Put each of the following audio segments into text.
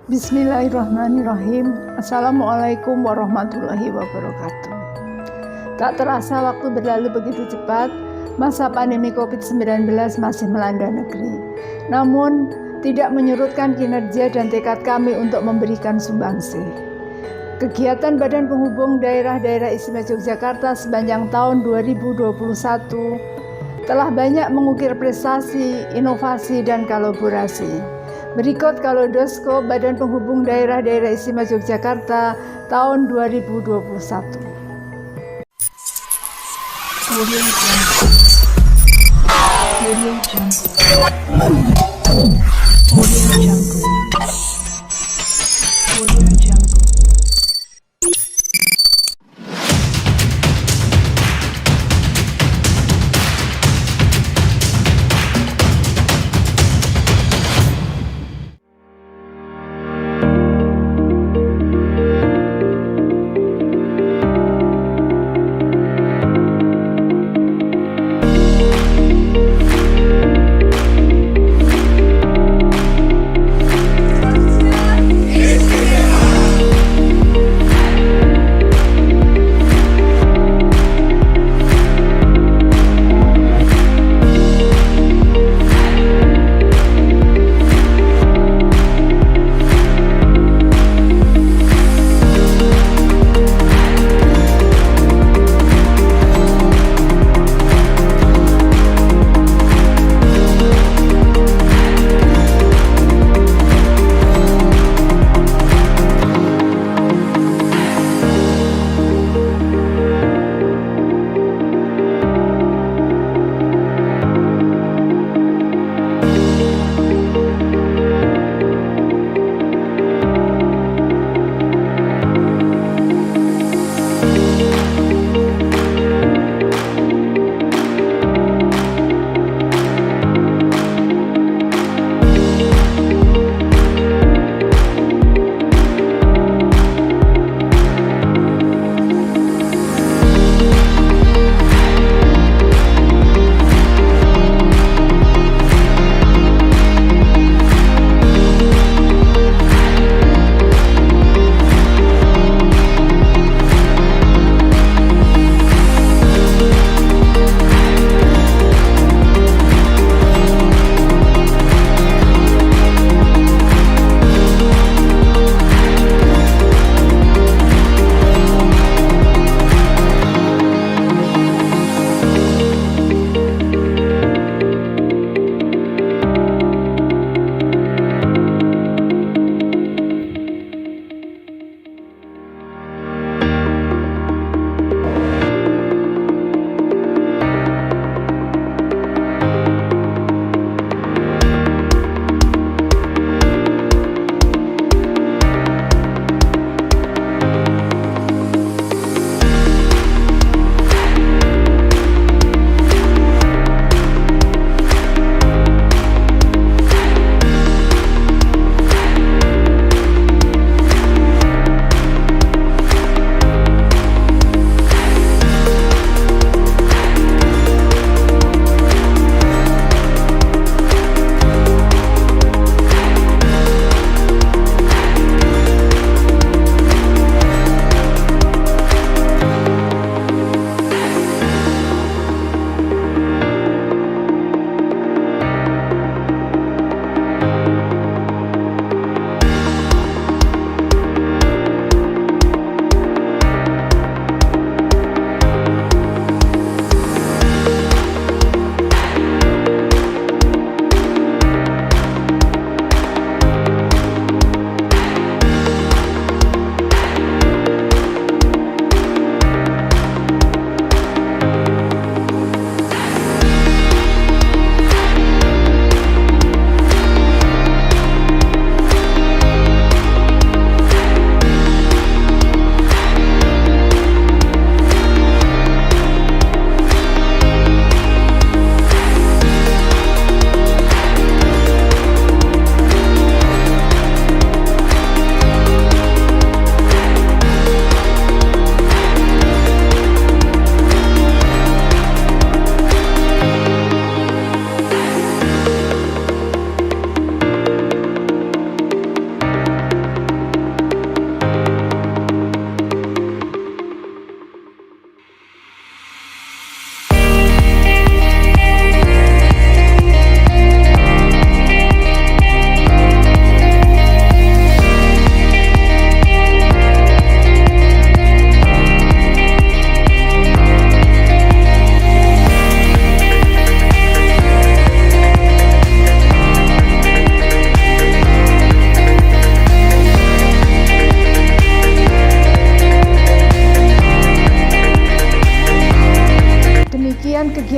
Bismillahirrahmanirrahim. Assalamualaikum warahmatullahi wabarakatuh. Tak terasa waktu berlalu begitu cepat. Masa pandemi COVID-19 masih melanda negeri. Namun, tidak menyurutkan kinerja dan tekad kami untuk memberikan sumbangsi. Kegiatan Badan Penghubung Daerah Istimewa Yogyakarta sepanjang tahun 2021 telah banyak mengukir prestasi, inovasi, dan kolaborasi. Berikut Kaleidoskop Badan Penghubung Daerah Istimewa Yogyakarta tahun 2021.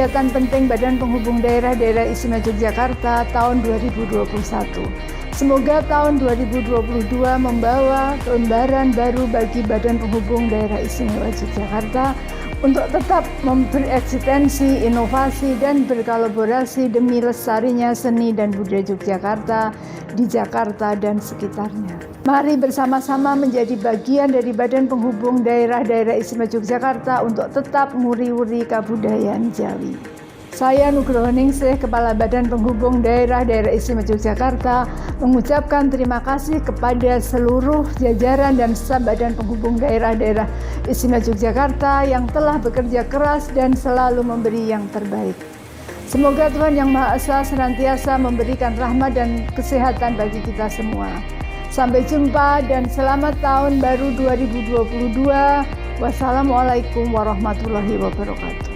kegiatan penting Badan Penghubung Daerah Istimewa Yogyakarta tahun 2021. Semoga tahun 2022 membawa lembaran baru bagi Badan Penghubung Daerah Istimewa Yogyakarta untuk tetap bereksistensi, inovasi, dan berkolaborasi demi lestarinya seni dan budaya Yogyakarta di Jakarta dan sekitarnya. Mari bersama-sama menjadi bagian dari Badan Penghubung Daerah Istimewa Yogyakarta untuk tetap nguri-uri kebudayaan Jawi. Saya Nugroho Ningsih, Kepala Badan Penghubung Daerah Istimewa Yogyakarta, mengucapkan terima kasih kepada seluruh jajaran dan staf Badan Penghubung Daerah Istimewa Yogyakarta yang telah bekerja keras dan selalu memberi yang terbaik. Semoga Tuhan Yang Maha Esa senantiasa memberikan rahmat dan kesehatan bagi kita semua. Sampai jumpa dan selamat tahun baru 2022. Wassalamualaikum warahmatullahi wabarakatuh.